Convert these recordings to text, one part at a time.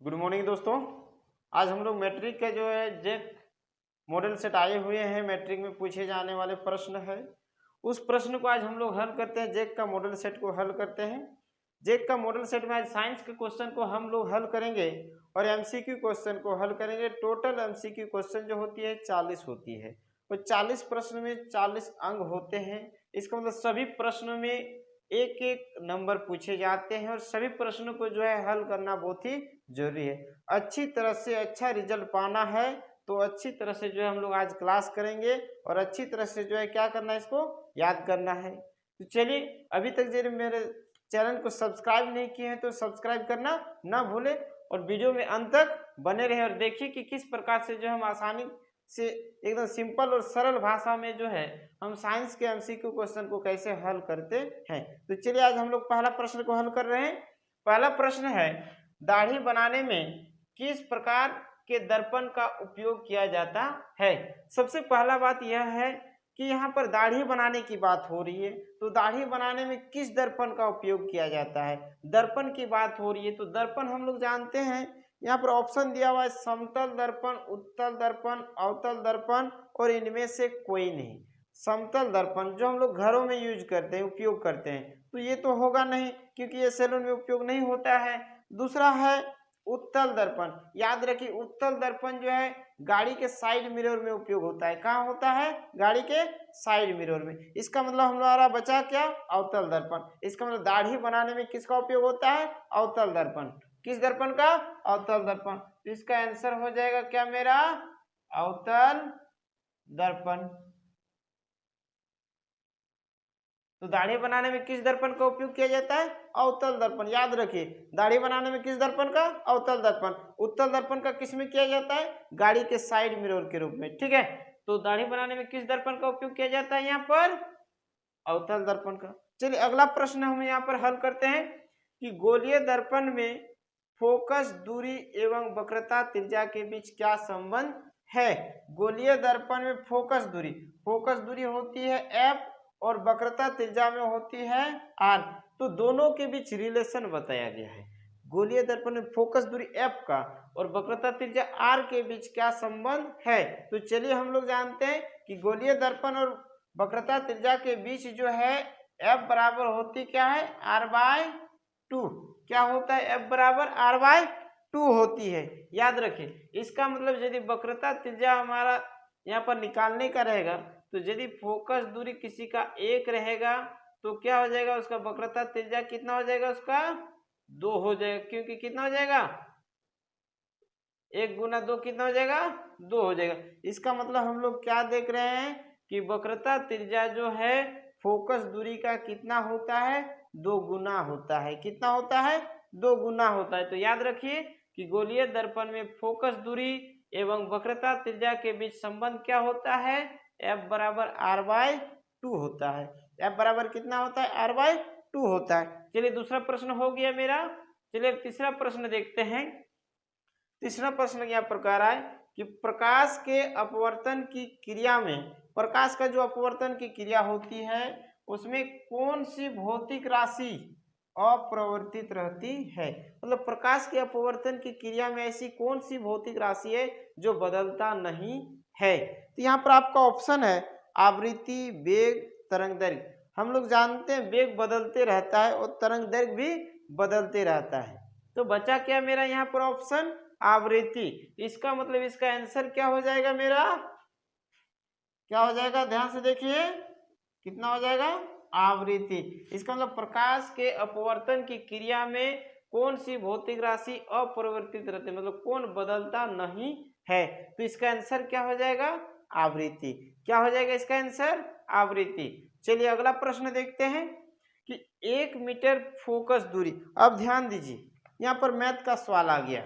Good morning दोस्तों। आज हम लोग मैट्रिक का जो है जेक मॉडल सेट आए हुए हैं। मैट्रिक में पूछे जाने वाले प्रश्न है, उस प्रश्न को आज हम लोग हल करते हैं। जेक का मॉडल सेट को हल करते हैं। जेक का मॉडल सेट में आज साइंस के क्वेश्चन को हम लोग हल करेंगे और एमसीक्यू क्वेश्चन को हल करेंगे। टोटल एमसीक्यू क्वेश्चन जो होती है 40 होती है और 40 प्रश्न में 40 अंक होते हैं। इसका मतलब सभी प्रश्नों में एक एक नंबर पूछे जाते हैं और सभी प्रश्नों को जो है हल करना बहुत ही जरूरी है। अच्छी तरह से अच्छा रिजल्ट पाना है तो अच्छी तरह से जो है हम लोग आज क्लास करेंगे और अच्छी तरह से जो है क्या करना है, इसको याद करना है। तो चलिए, अभी तक जो मेरे चैनल को सब्सक्राइब नहीं किए हैं तो सब्सक्राइब करना ना भूलें और वीडियो में अंत तक बने रहें और देखिए कि किस प्रकार से जो हम आसानी से एकदम सिंपल और सरल भाषा में जो है हम साइंस के एमसीक्यू क्वेश्चन को कैसे हल करते हैं। तो चलिए, आज हम लोग पहला प्रश्न को हल कर रहे हैं। पहला प्रश्न है, दाढ़ी बनाने में किस प्रकार के दर्पण का उपयोग किया जाता है। सबसे पहला बात यह है कि यहाँ पर दाढ़ी बनाने की बात हो रही है, तो दाढ़ी बनाने में किस दर्पण का उपयोग किया जाता है। दर्पण की बात हो रही है तो दर्पण हम लोग जानते हैं, यहाँ पर ऑप्शन दिया हुआ है समतल दर्पण, उत्तल दर्पण, अवतल दर्पण और इनमें से कोई नहीं। समतल दर्पण जो हम लोग घरों में यूज करते हैं, उपयोग करते हैं, तो ये तो होगा नहीं क्योंकि ये सैलून में उपयोग नहीं होता है। दूसरा है उत्तल दर्पण। याद रखिए, उत्तल दर्पण जो है गाड़ी के साइड मिरर में उपयोग होता है। कहाँ होता है? गाड़ी के साइड मिरर में। इसका मतलब हमारा बचा क्या? अवतल दर्पण। इसका मतलब दाढ़ी बनाने में किसका उपयोग होता है? अवतल दर्पण। किस दर्पण का? अवतल दर्पण। तो इसका आंसर हो जाएगा क्या मेरा? अवतल दर्पण। तो दाढ़ी बनाने में किस दर्पण का उपयोग किया जाता है? अवतल दर्पण। याद रखिए, दाढ़ी बनाने में किस दर्पण का? अवतल दर्पण। उत्तल दर्पण का किस में किया जाता है? गाड़ी के साइड मिरर के रूप में। ठीक है, तो दाढ़ी बनाने में किस दर्पण का उपयोग किया जाता है? यहाँ पर अवतल दर्पण का। चलिए, अगला प्रश्न हम यहाँ पर हल करते हैं कि गोलीय दर्पण में फोकस दूरी एवं वक्रता त्रिज्या के बीच क्या संबंध है। गोलीय दर्पण में फोकस दूरी होती है एफ और वक्रता त्रिज्या में होती है आर। तो दोनों के बीच रिलेशन बताया गया है। गोलीय दर्पण में फोकस दूरी एफ का और वक्रता त्रिज्या आर के बीच क्या संबंध है। तो चलिए, हम लोग जानते हैं कि गोलीय दर्पण और वक्रता त्रिज्या के बीच जो है एफ बराबर होती क्या है? r/2। क्या होता है? एफ बराबर r/2 होती है। याद रखिए, इसका मतलब यदि वक्रता त्रिज्या हमारा यहाँ पर निकालने का रहेगा तो यदि फोकस दूरी किसी का 1 रहेगा तो क्या हो जाएगा? उसका वक्रता त्रिज्या कितना हो जाएगा? उसका 2 हो जाएगा, क्योंकि कितना हो जाएगा? 1 गुना 2 कितना हो जाएगा? 2 हो जाएगा। इसका मतलब हम लोग क्या देख रहे हैं कि वक्रता त्रिज्या जो है फोकस दूरी का कितना होता है? 2 गुना होता है। कितना होता है? 2 गुना होता है। तो याद रखिए कि गोलीय दर्पण में फोकस दूरी एवं वक्रता त्रिज्या के बीच संबंध क्या होता है? F बराबर r/2 होता है। F बराबर कितना होता है? r/2 होता है। चलिए, दूसरा प्रश्न हो गया मेरा। चलिए, तीसरा प्रश्न देखते हैं। तीसरा प्रश्न यह प्रकार है कि प्रकाश के अपवर्तन की क्रिया में, प्रकाश का जो अपवर्तन की क्रिया होती है उसमें कौन सी भौतिक राशि अपरिवर्तित रहती है। मतलब प्रकाश के अपवर्तन की क्रिया में ऐसी कौन सी भौतिक राशि है जो बदलता नहीं है। तो यहाँ पर आपका ऑप्शन है आवृत्ति, वेग, तरंग दैर्घ्य। हम लोग जानते हैं वेग बदलते रहता है और तरंग दैर्घ्य भी बदलते रहता है। तो बचा क्या मेरा यहाँ पर? ऑप्शन आवृत्ति। इसका मतलब इसका आंसर क्या हो जाएगा मेरा? क्या हो जाएगा? ध्यान से देखिए, कितना हो जाएगा? आवृत्ति। इसका मतलब प्रकाश के अपवर्तन की क्रिया में कौन सी भौतिक राशि अपरिवर्तित रहती है, मतलब कौन बदलता नहीं है। तो इसका आंसर क्या हो जाएगा? आवृत्ति। क्या हो जाएगा इसका आंसर? आवृत्ति। चलिए, अगला प्रश्न देखते हैं कि 1 मीटर फोकस दूरी। अब ध्यान दीजिए, यहाँ पर मैथ का सवाल आ गया।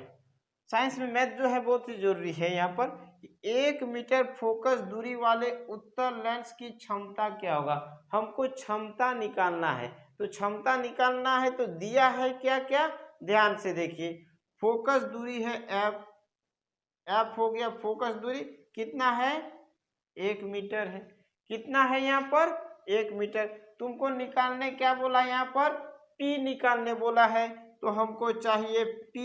साइंस में मैथ जो है बहुत ही जरूरी है। यहाँ पर 1 मीटर फोकस दूरी वाले उत्तल लेंस की क्षमता क्या होगा। हमको क्षमता निकालना है। तो क्षमता निकालना है तो दिया है क्या क्या? ध्यान से देखिए, फोकस दूरी है एफ, एफ हो गया फोकस दूरी। कितना है? 1 मीटर है। कितना है यहाँ पर? 1 मीटर। तुमको निकालने क्या बोला? यहाँ पर P निकालने बोला है। तो हमको चाहिए P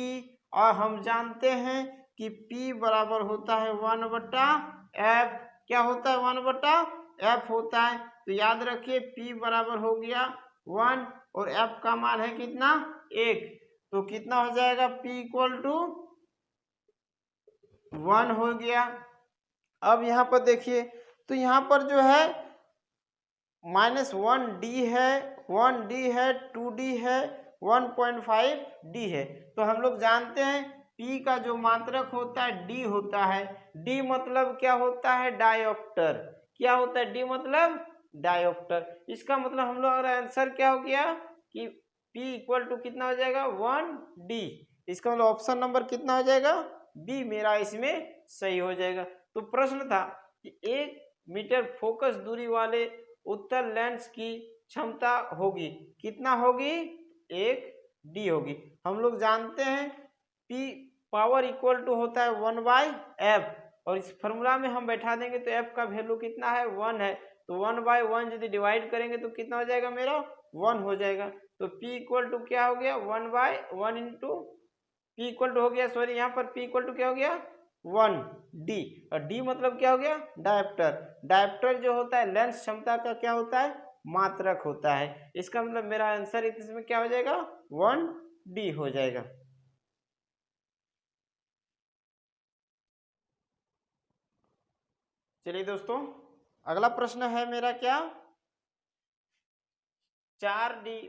और हम जानते हैं कि P बराबर होता है 1/F। क्या होता है? 1/F होता है। तो याद रखिए P बराबर हो गया 1 और F का मान है कितना? 1। तो कितना हो जाएगा? P इक्वल टू 1 हो गया। अब यहाँ पर देखिए, तो यहाँ पर जो है -1D है, 1D है, 2D है, 1.5D है। तो हम लोग जानते हैं P का जो मात्रक होता है D होता है। D मतलब क्या होता है? डायोप्टर। क्या होता है? D मतलब डायोप्टर। इसका मतलब हम लोग आंसर क्या हो गया कि P इक्वल टू कितना हो जाएगा? 1D। इसका मतलब ऑप्शन नंबर कितना हो जाएगा? बी मेरा इसमें सही हो जाएगा। तो प्रश्न था कि 1 मीटर फोकस दूरी वाले उत्तल लेंस की क्षमता होगी कितना होगी? 1D होगी। हम लोग जानते हैं P पावर इक्वल टू होता है 1/F और इस फॉर्मूला में हम बैठा देंगे तो F का वैल्यू कितना है? 1 है। तो 1/1 यदि डिवाइड करेंगे तो कितना हो जाएगा मेरा? 1 हो जाएगा। तो P इक्वल टू क्या हो गया? 1/1 इंटू P इक्वल टू हो गया, सॉरी यहाँ पर P इक्वल टू क्या हो गया? 1D। और D मतलब क्या हो गया? डायप्टर। डायप्टर जो होता है लेंस क्षमता का क्या होता है? मात्रक होता है। इसका मतलब मेरा आंसर इसमें क्या हो जाएगा? 1D हो जाएगा। चलिए दोस्तों, अगला प्रश्न है मेरा क्या? 4D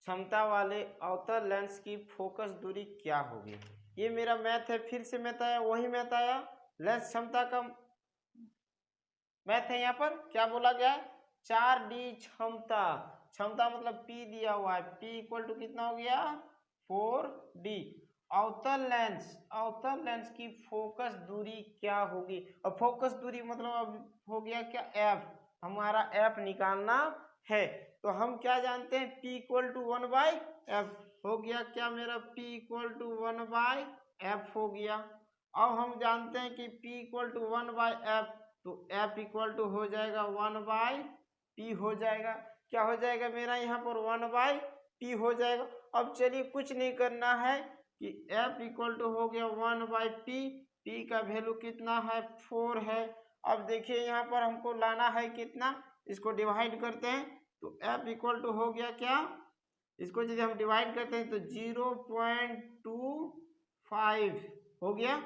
क्षमता वाले अवतल लेंस की फोकस दूरी क्या होगी? ये मेरा मैथ है, फिर से मैथ आया, वही मैथ आया। लेंस क्षमता का मैथ है। यहाँ पर क्या बोला गया है? 4D क्षमता। क्षमता मतलब P दिया हुआ है। P इक्वल टू कितना हो गया? 4D। अवतल लेंस की फोकस दूरी क्या होगी? और फोकस दूरी मतलब अब हो गया क्या? F। हमारा F निकालना है। तो हम क्या जानते हैं? P इक्वल टू 1/F हो गया। क्या मेरा? P इक्वल टू 1/F हो गया। अब हम जानते हैं कि P इक्वल टू 1/F, तो F इक्वल टू हो जाएगा 1/P हो जाएगा। क्या हो जाएगा मेरा? यहाँ पर 1/P हो जाएगा। अब चलिए कुछ नहीं करना है कि F इक्वल टू हो गया 1/P। P का वैल्यू कितना है? 4 है। अब देखिए यहाँ पर हमको लाना है कितना? इसको डिवाइड करते हैं तो F इक्वल टू हो गया क्या? इसको यदि हम डिवाइड करते हैं तो 0.25 हो गया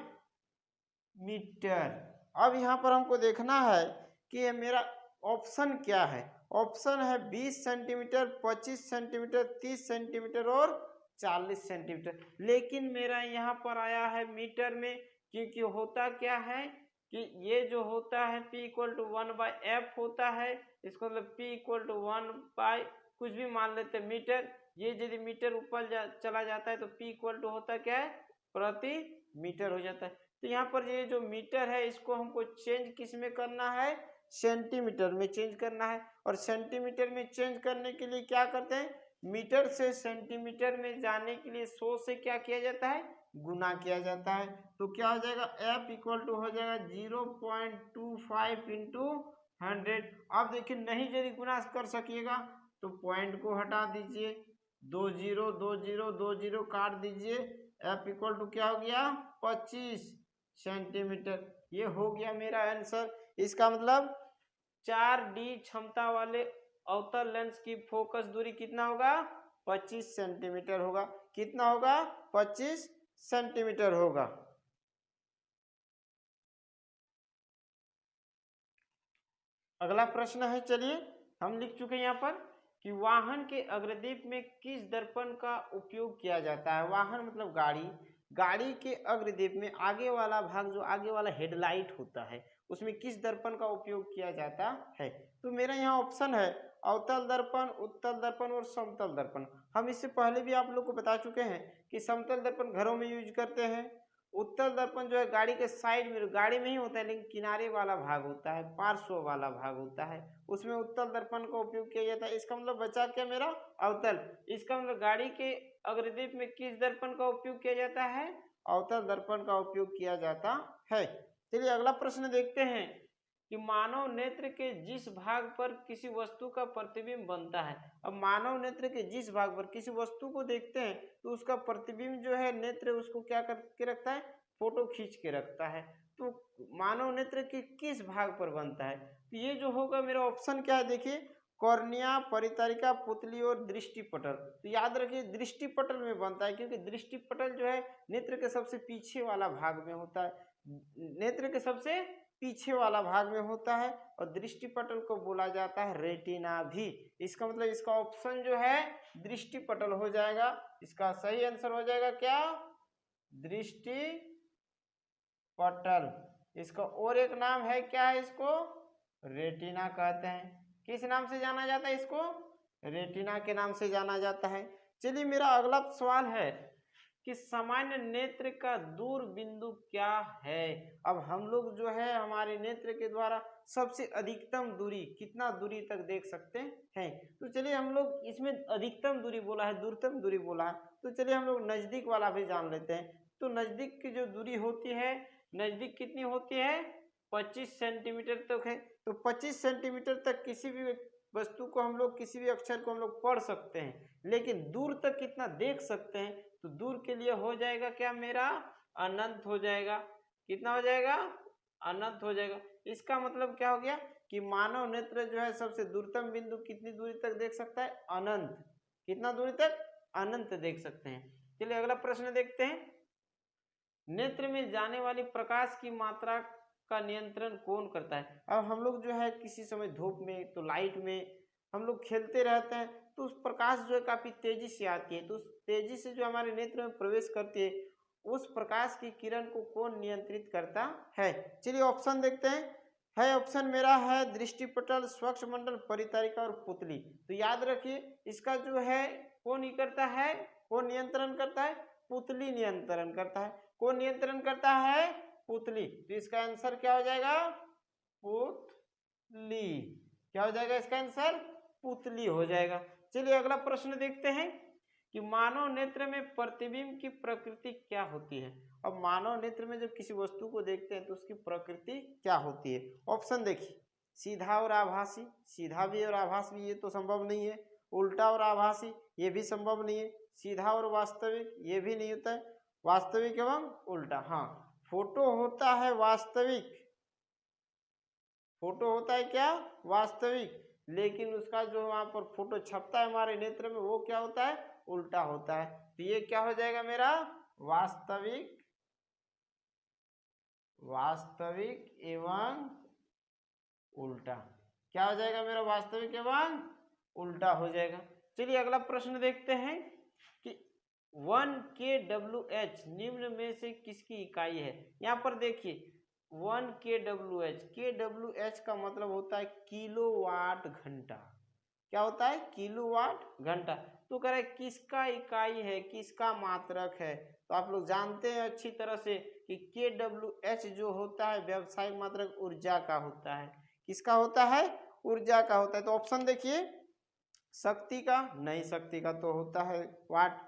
मीटर। अब यहाँ पर हमको देखना है कि ये मेरा ऑप्शन क्या है। ऑप्शन है 20 सेंटीमीटर, 25 सेंटीमीटर, 30 सेंटीमीटर और 40 सेंटीमीटर। लेकिन मेरा यहाँ पर आया है मीटर में, क्योंकि होता क्या है कि ये जो होता है P इक्वल टू 1/F होता है। इसको मतलब P इक्वल टू 1 कुछ भी मान लेते हैं मीटर। ये यदि मीटर ऊपर चला जाता है तो P इक्वल टू होता क्या है? प्रति मीटर हो जाता है। तो यहाँ पर ये जो मीटर है इसको हमको चेंज किस में करना है? सेंटीमीटर में चेंज करना है। और सेंटीमीटर में चेंज करने के लिए क्या करते हैं? मीटर से सेंटीमीटर में जाने के लिए 100 से क्या किया जाता है? गुना किया जाता है। तो क्या हो जाएगा? F इक्वल टू हो जाएगा 0.25 इंटू 100। अब देखिए नहीं यदि गुना कर सकिएगा तो पॉइंट को हटा दीजिए, 2 0 2 0 2 0 काट दीजिए। F इक्वल टू क्या हो गया? 25 सेंटीमीटर। ये हो गया मेरा आंसर। इसका मतलब 4D क्षमता वाले अवतल लेंस की फोकस दूरी कितना होगा? 25 सेंटीमीटर होगा। कितना होगा? 25 सेंटीमीटर होगा। अगला प्रश्न है, चलिए हम लिख चुके हैं यहाँ पर कि वाहन के अग्रदीप में किस दर्पण का उपयोग किया जाता है? वाहन मतलब गाड़ी। गाड़ी के अग्रदीप में आगे वाला भाग, जो आगे वाला हेडलाइट होता है, उसमें किस दर्पण का उपयोग किया जाता है? तो मेरा यहाँ ऑप्शन है अवतल दर्पण, उत्तल दर्पण और समतल दर्पण। हम इससे पहले भी आप लोग को बता चुके हैं कि समतल दर्पण घरों में यूज करते हैं। उत्तल दर्पण जो है गाड़ी के साइड में, गाड़ी में ही होता है लेकिन किनारे वाला भाग होता है, पार्श्व वाला भाग होता है, उसमें उत्तल दर्पण का उपयोग किया जाता है। इसका मतलब बचा क्या मेरा? अवतल। इसका मतलब गाड़ी के अग्रदीप में किस दर्पण का उपयोग किया जाता है? अवतल दर्पण का उपयोग किया जाता है। चलिए अगला प्रश्न देखते हैं कि मानव नेत्र के जिस भाग पर किसी वस्तु का प्रतिबिंब बनता है। अब मानव नेत्र के जिस भाग पर किसी वस्तु को देखते हैं तो उसका प्रतिबिंब जो है नेत्र उसको क्या करके रखता है, फोटो खींच के रखता है। तो मानव नेत्र के किस भाग पर बनता है, तो ये जो होगा मेरा ऑप्शन क्या है, देखिए कॉर्निया, परितरिका, पुतली और दृष्टिपटल। तो याद रखिए दृष्टिपटल में बनता है, क्योंकि दृष्टिपटल जो है नेत्र के सबसे पीछे वाला भाग में होता है, नेत्र के सबसे पीछे वाला भाग में होता है, और दृष्टिपटल को बोला जाता है रेटिना भी। इसका मतलब इसका ऑप्शन जो है दृष्टिपटल हो जाएगा। इसका सही आंसर हो जाएगा क्या, दृष्टिपटल। इसका और एक नाम है, क्या है इसको, रेटिना कहते हैं। किस नाम से जाना जाता है इसको, रेटिना के नाम से जाना जाता है। चलिए मेरा अगला सवाल है कि सामान्य नेत्र का दूर बिंदु क्या है। अब हम लोग जो है हमारे नेत्र के द्वारा सबसे अधिकतम दूरी कितना दूरी तक देख सकते हैं, तो चलिए हम लोग इसमें अधिकतम दूरी बोला है, दूरतम दूरी बोला है, तो चलिए हम लोग नजदीक वाला भी जान लेते हैं। तो नजदीक की जो दूरी होती है, नजदीक कितनी होती है, 25 सेंटीमीटर तक है। तो 25 सेंटीमीटर तक किसी भी वस्तु को हम लोग, किसी भी अक्षर को हम लोग पढ़ सकते हैं, लेकिन दूर तक कितना देख सकते हैं, तो दूर के लिए हो जाएगा क्या मेरा, अनंत हो जाएगा। कितना हो जाएगा, अनंत हो जाएगा। इसका मतलब क्या हो गया कि मानव नेत्र जो है सबसे दूरतम बिंदु कितनी दूरी तक देख सकता है, अनंत। कितना दूरी तक, अनंत देख सकते हैं। चलिए अगला प्रश्न देखते हैं। नेत्र में जाने वाली प्रकाश की मात्रा का नियंत्रण कौन करता है। अब हम लोग जो है किसी समय धूप में, तो लाइट में हम लोग खेलते रहते हैं, तो उस प्रकाश जो है काफी तेजी से आती है, तो उस तेजी से जो हमारे नेत्र में प्रवेश करती है, उस प्रकाश की किरण को कौन नियंत्रित करता है। चलिए ऑप्शन देखते हैं। है ऑप्शन मेरा है दृष्टिपटल, स्वच्छमंडल, परितरिका और पुतली। तो याद रखिए इसका जो है कौन ही करता है, कौन नियंत्रण करता है, पुतली नियंत्रण करता है। कौन नियंत्रण करता है, पुतली। तो इसका आंसर क्या हो जाएगा, पुतली। क्या हो जाएगा इसका आंसर, पुतली हो जाएगा। चलिए अगला प्रश्न देखते हैं कि मानव नेत्र में प्रतिबिंब की प्रकृति क्या होती है। अब मानव नेत्र में जब किसी वस्तु को देखते हैं तो उसकी प्रकृति क्या होती है। ऑप्शन देखिए, सीधा और आभासी, सीधा भी और आभास भी ये तो संभव नहीं है। उल्टा और आभासी ये भी संभव नहीं है। सीधा और वास्तविक ये भी नहीं होता है। वास्तविक एवं उल्टा, हाँ फोटो होता है वास्तविक, फोटो होता है क्या, वास्तविक, लेकिन उसका जो वहां पर फोटो छपता है हमारे नेत्र में वो क्या होता है, उल्टा होता है। तो ये क्या हो जाएगा मेरा, वास्तविक, वास्तविक एवं उल्टा। क्या हो जाएगा मेरा, वास्तविक एवं उल्टा हो जाएगा। चलिए अगला प्रश्न देखते हैं कि 1 kWh निम्न में से किसकी इकाई है। यहाँ पर देखिए 1 kWh, kWh का मतलब होता है किलोवाट घंटा। क्या होता है, किलोवाट घंटा। तो कह रहा है किसका इकाई है, किसका मात्रक है। तो आप लोग जानते हैं अच्छी तरह से कि kWh जो होता है व्यावसायिक मात्रक ऊर्जा का होता है। किसका होता है, ऊर्जा का होता है। तो ऑप्शन देखिए, शक्ति का, नहीं शक्ति का तो होता है वाट।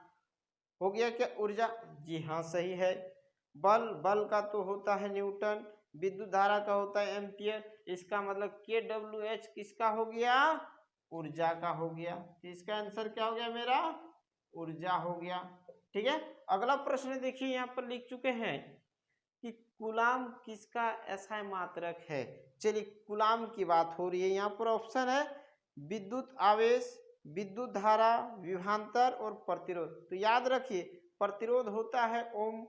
हो गया क्या, ऊर्जा, जी हाँ सही है। बल, बल का तो होता है न्यूटन। विद्युत धारा का होता है एम्पियर। इसका मतलब kWh किसका हो गया, ऊर्जा का हो गया। इसका आंसर क्या हो गया मेरा, ऊर्जा हो गया। ठीक है, अगला प्रश्न देखिए यहाँ पर लिख चुके हैं कि कूलाम किसका एसआई मात्रक है। चलिए कूलाम की बात हो रही है, यहाँ पर ऑप्शन है विद्युत आवेश, विद्युत धारा, विभवांतर और प्रतिरोध। तो याद रखिए प्रतिरोध होता है ओम,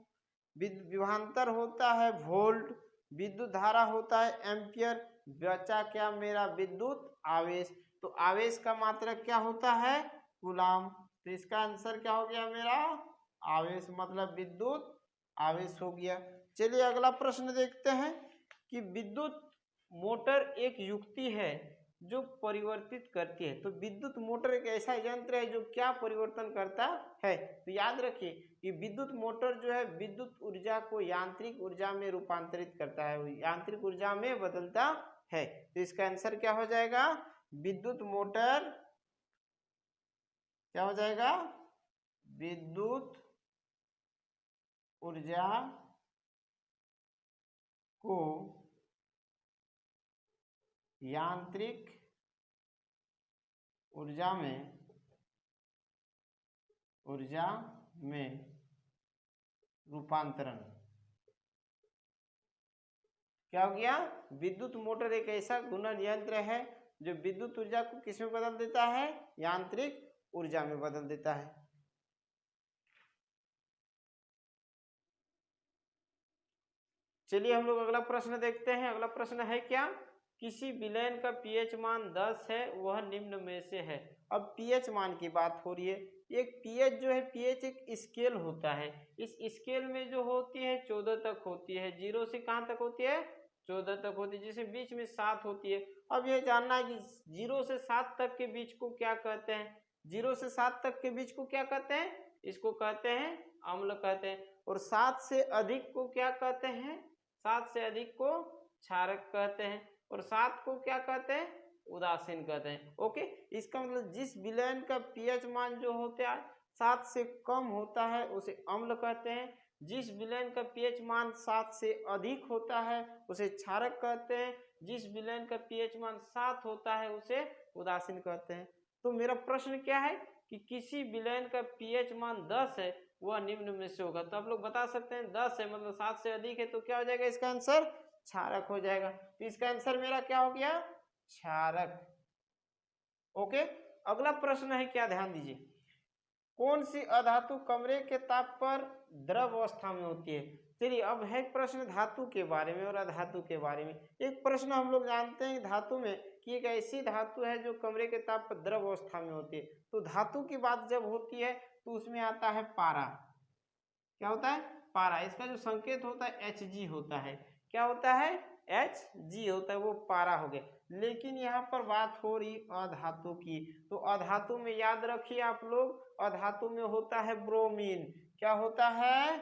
विभवांतर होता है वोल्ट, विद्युत धारा होता है एम्पियर, बचा क्या मेरा, विद्युत आवेश। तो आवेश का मात्रक क्या होता है, कूलाम। तो इसका आंसर क्या हो गया मेरा, आवेश, मतलब विद्युत आवेश हो गया। चलिए अगला प्रश्न देखते हैं कि विद्युत मोटर एक युक्ति है जो परिवर्तित करती है। तो विद्युत मोटर एक ऐसा यंत्र है जो क्या परिवर्तन करता है। तो याद रखिए कि विद्युत मोटर जो है विद्युत ऊर्जा को यांत्रिक ऊर्जा में रूपांतरित करता है, यांत्रिक ऊर्जा में बदलता है। तो इसका आंसर क्या हो जाएगा, विद्युत मोटर क्या हो जाएगा, विद्युत ऊर्जा को यांत्रिक ऊर्जा में रूपांतरण। क्या हो गया? विद्युत मोटर एक ऐसा गुणन यंत्र है जो विद्युत ऊर्जा को किस में बदल देता है? यांत्रिक ऊर्जा में बदल देता है। चलिए हम लोग अगला प्रश्न देखते हैं। अगला प्रश्न है क्या? किसी विलयन का पीएच मान 10 है, वह निम्न में से है। अब पीएच मान की बात हो रही है। एक पीएच जो है, पीएच एक स्केल होता है। इस स्केल में जो होती है 14 तक होती है। 0 से कहाँ तक होती है? 14 तक होती है, जिसमें बीच में 7 होती है। अब ये जानना है कि 0 से 7 तक के बीच को क्या कहते हैं? 0 से 7 तक के बीच को क्या कहते हैं? इसको कहते हैं अम्ल कहते हैं। और 7 से अधिक को क्या कहते हैं? 7 से अधिक को क्षारक कहते हैं। और 7 को क्या कहते हैं? उदासीन कहते हैं। ओके, इसका मतलब जिस विलयन का पीएच मान जो होता है 7 से कम होता है उसे अम्ल कहते हैं। जिस विलयन का पीएच मान 7 से अधिक होता है उसे क्षारक कहते हैं। जिस विलयन का पीएच मान 7 होता है उसे उदासीन कहते हैं। तो मेरा प्रश्न क्या है कि किसी विलयन का पीएच मान 10 है, वह निम्न में से होगा। तो आप लोग बता सकते हैं 10 है मतलब 7 से अधिक है, तो क्या हो जाएगा? इसका आंसर क्षारक हो जाएगा। तो इसका आंसर मेरा क्या हो गया? क्षारक। ओके, अगला प्रश्न है क्या? ध्यान दीजिए। कौन सी अधातु कमरे के ताप पर द्रव अवस्था में होती है? चलिए, अब है प्रश्न धातु के बारे में और अधातु के बारे में। एक प्रश्न हम लोग जानते हैं धातु में कि एक ऐसी धातु है जो कमरे के ताप पर द्रव अवस्था में होती है। तो धातु की बात जब होती है तो उसमें आता है पारा। क्या होता है? पारा। इसका जो संकेत होता है Hg होता है। क्या होता है? Hg होता है, वो पारा हो गया। लेकिन यहाँ पर बात हो रही अधातु की। तो अधातु में याद रखिए आप लोग, अधातु में होता है ब्रोमीन। क्या होता है?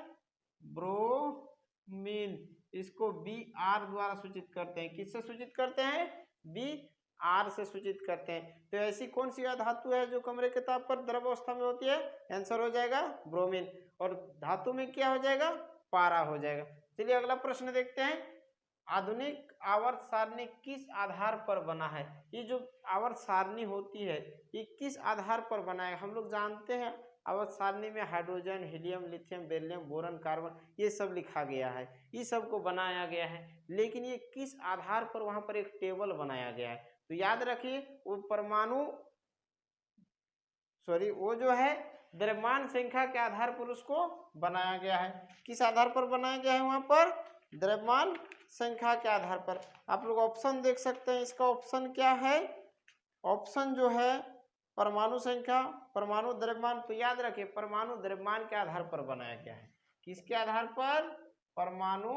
ब्रोमीन। इसको Br द्वारा सूचित करते हैं। किससे सूचित करते हैं? Br से सूचित करते हैं। तो ऐसी कौन सी अधातु है जो कमरे के ताप पर द्रव अवस्था में होती है? आंसर हो जाएगा ब्रोमीन। और धातु में क्या हो जाएगा? पारा हो जाएगा। चलिए अगला प्रश्न देखते हैं। आधुनिक आवर्त सारणी किस आधार पर बना है? ये जो आवर्त सारणी होती है ये किस आधार पर बना है? हम लोग जानते हैं आवर्त सारणी में hydrogen, helium, lithium, beryllium, boron, carbon ये सब लिखा गया है, ये सब को बनाया गया है। लेकिन ये किस आधार पर वहां पर एक टेबल बनाया गया है? तो याद रखिए वो परमाणु वो जो है द्रव्यमान संख्या के आधार पर उसको बनाया गया है। किस आधार पर बनाया गया है? वहां पर द्रव्यमान संख्या के आधार पर। आप लोग ऑप्शन देख सकते हैं। इसका ऑप्शन क्या है? ऑप्शन जो है परमाणु संख्या, परमाणु द्रव्यमान। तो याद रखिए परमाणु द्रव्यमान के आधार पर बनाया गया है। किसके आधार पर? परमाणु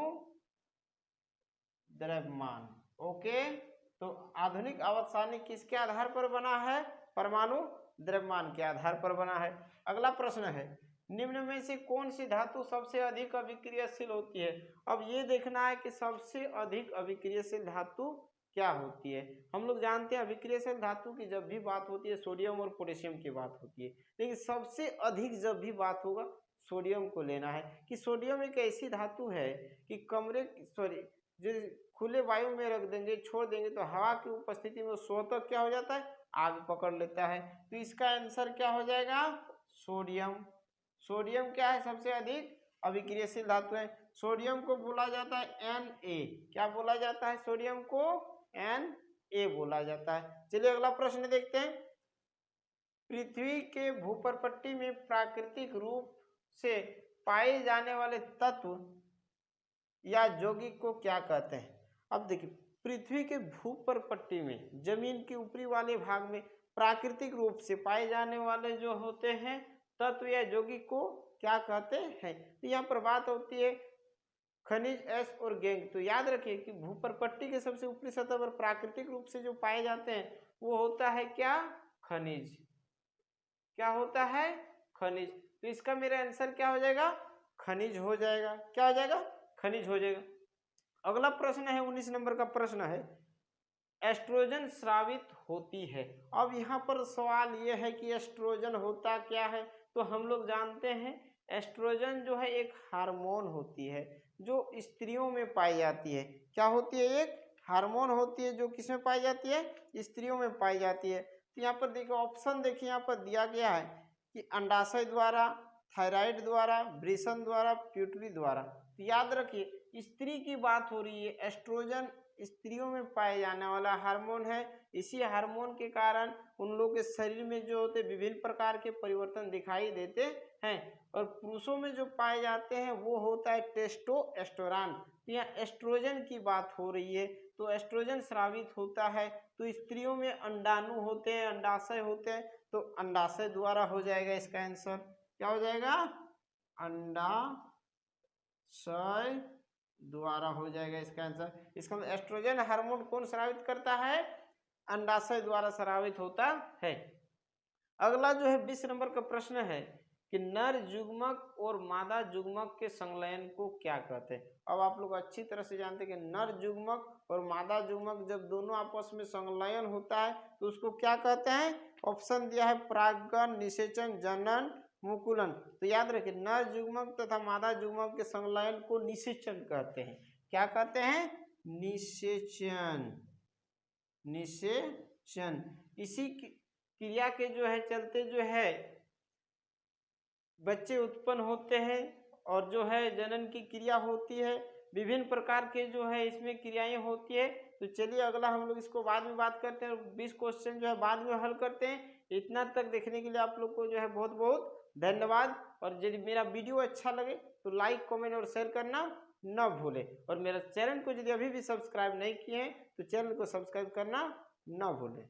द्रव्यमान। ओके, तो आधुनिक आवर्त सारणी किसके आधार पर बना है? परमाणु द्रव्यमान के आधार पर बना है। अगला प्रश्न है, निम्न में से कौन सी धातु सबसे अधिक अभिक्रियाशील होती है? अब ये देखना है कि सबसे अधिक अभिक्रियाशील धातु क्या होती है। हम लोग जानते हैं अभिक्रियाशील धातु की जब भी बात होती है सोडियम और पोटेशियम की बात होती है, लेकिन सबसे अधिक जब भी बात होगा सोडियम को लेना है। कि सोडियम एक ऐसी धातु है कि कमरे जो खुले वायु में रख देंगे, छोड़ देंगे तो हवा की उपस्थिति में स्वतः क्या हो जाता है? आग पकड़ लेता है। तो इसका आंसर क्या हो जाएगा? सोडियम। सोडियम क्या है? सबसे अधिक अभिक्रियाशील धातु है। सोडियम को बोला जाता है Na। क्या बोला जाता है? सोडियम को Na बोला जाता है। चलिए अगला प्रश्न देखते हैं। पृथ्वी के भूपर्पट्टी में प्राकृतिक रूप से पाए जाने वाले तत्व या यौगिक को क्या कहते हैं? अब देखिए पृथ्वी के भूपर्पट्टी में जमीन के ऊपरी वाले भाग में प्राकृतिक रूप से पाए जाने वाले जो होते हैं तत्व या यौगिक को क्या कहते हैं? तो यहाँ पर बात होती है खनिज, एस और गैंग। तो याद रखिए कि भूपर्पट्टी के सबसे ऊपरी सतह पर प्राकृतिक रूप से जो पाए जाते हैं वो होता है क्या? खनिज। क्या होता है? खनिज। तो इसका मेरा आंसर क्या हो जाएगा? खनिज हो जाएगा। क्या हो जाएगा? खनिज हो जाएगा। अगला प्रश्न है 19 नंबर का प्रश्न है, एस्ट्रोजन स्रावित होती है। अब यहाँ पर सवाल यह है कि एस्ट्रोजन होता क्या है? तो हम लोग जानते हैं एस्ट्रोजन जो है एक हार्मोन होती है जो स्त्रियों में पाई जाती है। क्या होती है? एक हार्मोन होती है जो किसमें पाई जाती है, स्त्रियों में पाई जाती है। तो यहाँ पर देखिए ऑप्शन देखिए यहाँ पर दिया गया है कि अंडाशय द्वारा, थायराइड द्वारा, वृषण द्वारा, प्यूटरी द्वारा। तो याद रखिए स्त्री की बात हो रही है, एस्ट्रोजन स्त्रियों में पाए जाने वाला हार्मोन है। इसी हार्मोन के कारण उन लोगों के शरीर में जो होते विभिन्न प्रकार के परिवर्तन दिखाई देते हैं। और पुरुषों में जो पाए जाते हैं वो होता है टेस्टोस्टेरोन। तो यहाँ एस्ट्रोजन की बात हो रही है, तो एस्ट्रोजन स्रावित होता है। तो स्त्रियों में अंडाणु होते हैं, अंडाशय होते हैं, तो अंडाशय द्वारा हो जाएगा इसका आंसर। क्या हो जाएगा, अंडाशय द्वारा हो जाएगा इसका आंसर। इसका मतलब एस्ट्रोजन हार्मोन कौन स्रावित करता है, अंडाशय द्वारा स्रावित होता है। अगला जो है 20 नंबर का प्रश्न है कि नर युग्मक और मादा युग्मक के संलयन को क्या कहते हैं। अब आप लोग अच्छी तरह से जानते हैं कि नर युग्मक और मादा युग्मक जब दोनों आपस में संलयन होता है तो उसको क्या कहते हैं। ऑप्शन दिया है परागण, निषेचन, जनन, मुकुलन। तो याद रखिए नर युग्मक तथा मादा युग्मक के संलयन को निषेचन कहते हैं। क्या कहते हैं, निषेचन। निषेचन। इसी क्रिया के जो है चलते जो है बच्चे उत्पन्न होते हैं और जो है जनन की क्रिया होती है। विभिन्न प्रकार के जो है इसमें क्रियाएं होती है। तो चलिए अगला हम लोग इसको बाद में बात करते हैं, 20 क्वेश्चन जो है बाद में हल करते हैं। इतना तक देखने के लिए आप लोग को जो है बहुत बहुत धन्यवाद। और यदि मेरा वीडियो अच्छा लगे तो लाइक, कमेंट और शेयर करना न भूलें। और मेरा चैनल को यदि अभी भी सब्सक्राइब नहीं किए हैं तो चैनल को सब्सक्राइब करना न भूलें।